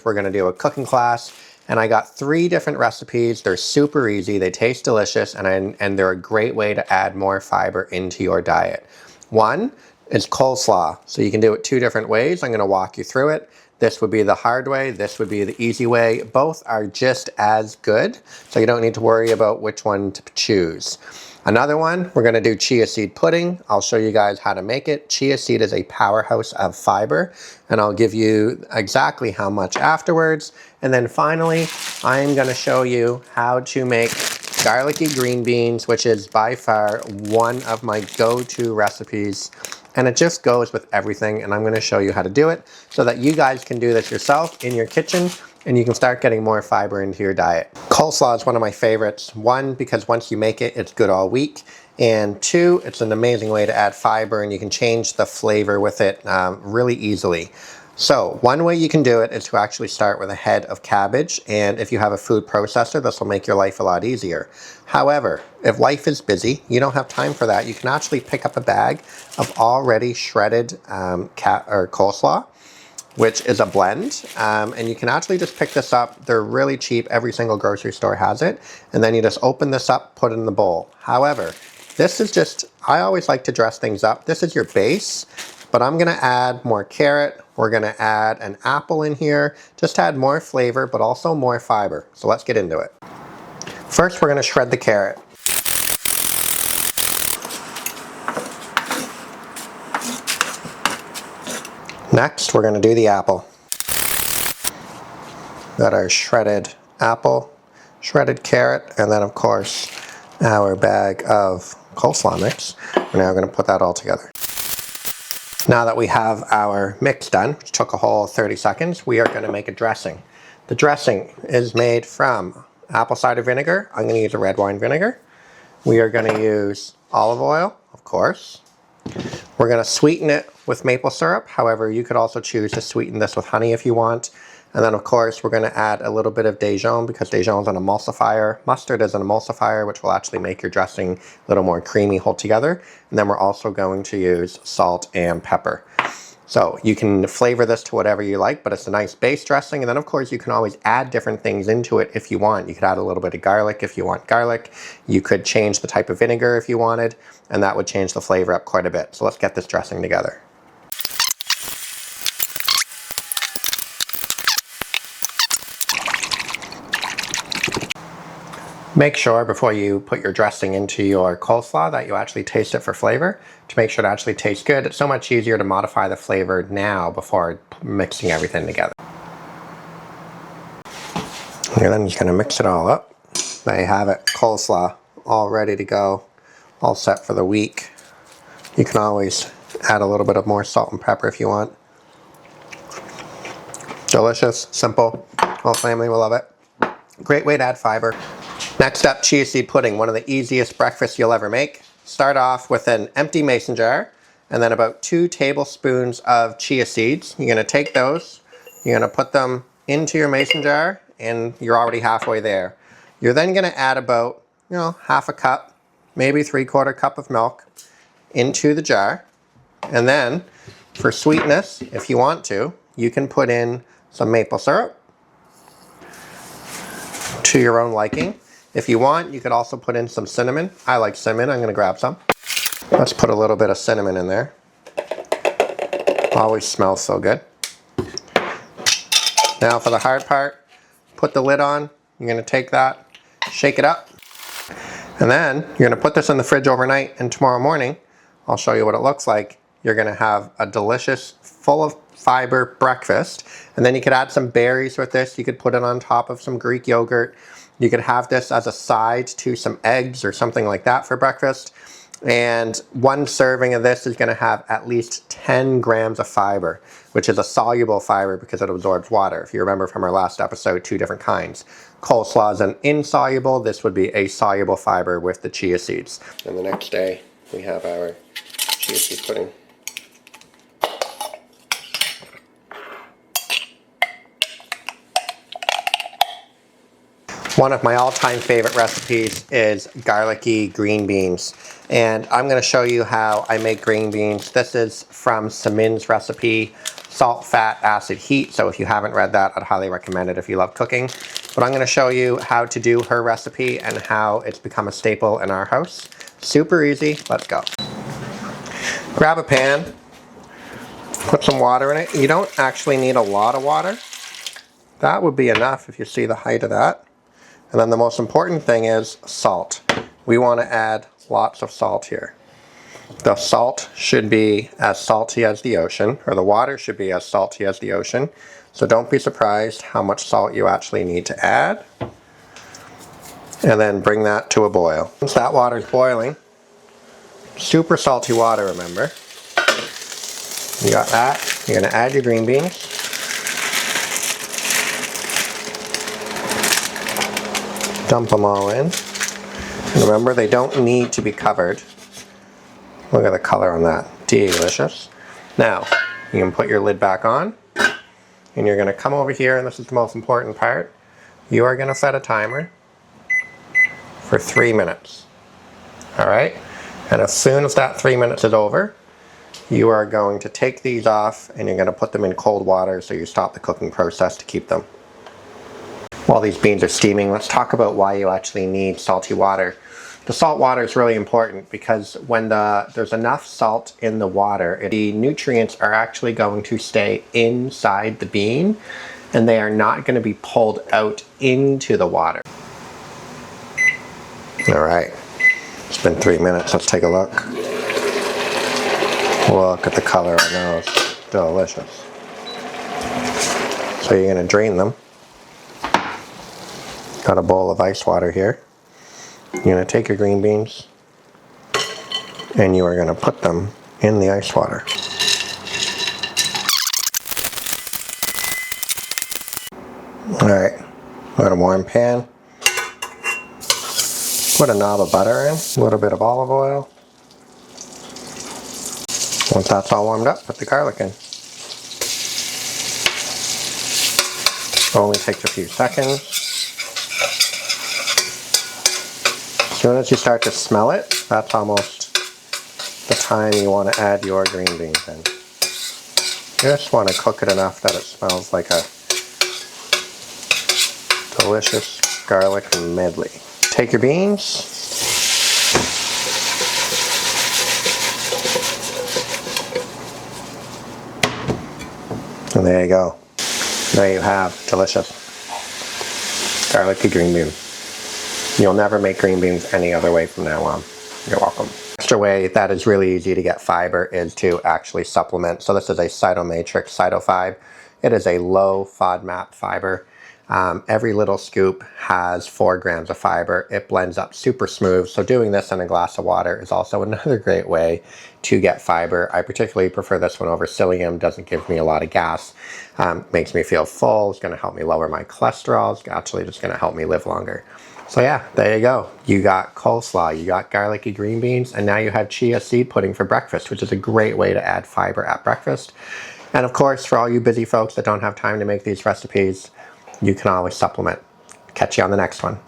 we're going to do a cooking class. And I got 3 different recipes. They're super easy, they taste delicious, and they're a great way to add more fiber into your diet. One is coleslaw. So you can do it 2 different ways. I'm going to walk you through it. This would be the hard way, this would be the easy way. Both are just as good, so you don't need to worry about which one to choose. Another one, we're going to do chia seed pudding. I'll show you guys how to make it. Chia seed is a powerhouse of fiber, and I'll give you exactly how much afterwards. And then finally, I'm going to show you how to make garlicky green beans, which is by far one of my go-to recipes. And it just goes with everything, and I'm going to show you how to do it so that you guys can do this yourself in your kitchen and you can start getting more fiber into your diet. Coleslaw is one of my favorites. 1, because once you make it, it's good all week. And 2, it's an amazing way to add fiber and you can change the flavor with it really easily. So one way you can do it is to actually start with a head of cabbage, and if you have a food processor, this will make your life a lot easier. However, if life is busy, you don't have time for that, you can actually pick up a bag of already shredded coleslaw, which is a blend, and you can actually just pick this up. They're really cheap, every single grocery store has it, and then you just open this up, put it in the bowl. However, this is just, I always like to dress things up. This is your base, but I'm gonna add more carrot. We're gonna add an apple in here, just to add more flavor, but also more fiber. So let's get into it. First, we're gonna shred the carrot. Next, we're gonna do the apple. Got our shredded apple, shredded carrot, and then of course, our bag of coleslaw mix. We're now gonna put that all together. Now that we have our mix done, which took a whole 30 seconds, we are going to make a dressing. The dressing is made from apple cider vinegar. I'm going to use a red wine vinegar. We are going to use olive oil, of course. We're going to sweeten it with maple syrup. However, you could also choose to sweeten this with honey if you want. And then of course, we're going to add a little bit of Dijon because Dijon is an emulsifier. Mustard is an emulsifier, which will actually make your dressing a little more creamy hold together. And then we're also going to use salt and pepper. So you can flavor this to whatever you like, but it's a nice base dressing. And then of course, you can always add different things into it if you want. You could add a little bit of garlic if you want garlic. You could change the type of vinegar if you wanted, and that would change the flavor up quite a bit. So let's get this dressing together. Make sure before you put your dressing into your coleslaw that you actually taste it for flavor to make sure it actually tastes good. It's so much easier to modify the flavor now before mixing everything together. And then you're gonna mix it all up. There you have it, coleslaw, all ready to go, all set for the week. You can always add a little bit of more salt and pepper if you want. Delicious, simple, whole family will love it. Great way to add fiber. Next up, chia seed pudding, one of the easiest breakfasts you'll ever make. Start off with an empty mason jar and then about 2 tablespoons of chia seeds. You're gonna take those, you're gonna put them into your mason jar, and you're already halfway there. You're then gonna add about, half a cup, maybe 3/4 cup of milk into the jar. And then for sweetness, if you want to, you can put in some maple syrup to your own liking. If you want, you could also put in some cinnamon. I like cinnamon, I'm gonna grab some. Let's put a little bit of cinnamon in there. Always smells so good. Now for the hard part, put the lid on. You're gonna take that, shake it up, and then you're gonna put this in the fridge overnight, and tomorrow morning, I'll show you what it looks like. You're gonna have a delicious, full of fiber breakfast, and then you could add some berries with this. You could put it on top of some Greek yogurt. You could have this as a side to some eggs or something like that for breakfast. And 1 serving of this is gonna have at least 10 grams of fiber, which is a soluble fiber because it absorbs water. If you remember from our last episode, 2 different kinds. Coleslaw is an insoluble. This would be a soluble fiber with the chia seeds. And the next day, we have our chia seed pudding. One of my all-time favorite recipes is garlicky green beans. And I'm gonna show you how I make green beans. This is from Samin's recipe. salt, fat, acid, heat. So if you haven't read that, I'd highly recommend it if you love cooking. But I'm going to show you how to do her recipe and how it's become a staple in our house. Super easy. Let's go. Grab a pan, put some water in it. You don't actually need a lot of water. That would be enough if you see the height of that. And then the most important thing is salt. We want to add lots of salt here. The salt should be as salty as the ocean, or the water should be as salty as the ocean. So don't be surprised how much salt you actually need to add. And then bring that to a boil. Once that water is boiling, super salty water, remember. You got that. You're going to add your green beans. Dump them all in. And remember, they don't need to be covered. Look at the color on that. Delicious. Now, you can put your lid back on. And you're going to come over here, and this is the most important part. You are going to set a timer for 3 minutes. Alright? And as soon as that 3 minutes is over, you are going to take these off and you're going to put them in cold water so you stop the cooking process to keep them. While these beans are steaming, let's talk about why you actually need salty water. The salt water is really important because when there's enough salt in the water, the nutrients are actually going to stay inside the bean and they are not going to be pulled out into the water. Alright, it's been 3 minutes, let's take a look. Look at the color on those, delicious. So you're going to drain them. Got a bowl of ice water here. You're going to take your green beans and you are going to put them in the ice water. Alright, got a warm pan. Put a knob of butter in, a little bit of olive oil. Once that's all warmed up, put the garlic in. Only takes a few seconds. As soon as you start to smell it, that's almost the time you want to add your green beans in. You just want to cook it enough that it smells like a delicious garlic medley. Take your beans. And there you go. There you have delicious garlicky green bean. You'll never make green beans any other way from now on. You're welcome. Extra way that is really easy to get fiber is to actually supplement. So this is a Cytomatrix Cyto5. It is a low FODMAP fiber. Every little scoop has 4 grams of fiber. It blends up super smooth. So doing this in a glass of water is also another great way to get fiber. I particularly prefer this one over psyllium. Doesn't give me a lot of gas. Makes me feel full. It's going to help me lower my cholesterol. It's actually just going to help me live longer. So yeah, there you go. You got coleslaw, you got garlicky green beans, and now you have chia seed pudding for breakfast, which is a great way to add fiber at breakfast. And of course, for all you busy folks that don't have time to make these recipes, you can always supplement. Catch you on the next one.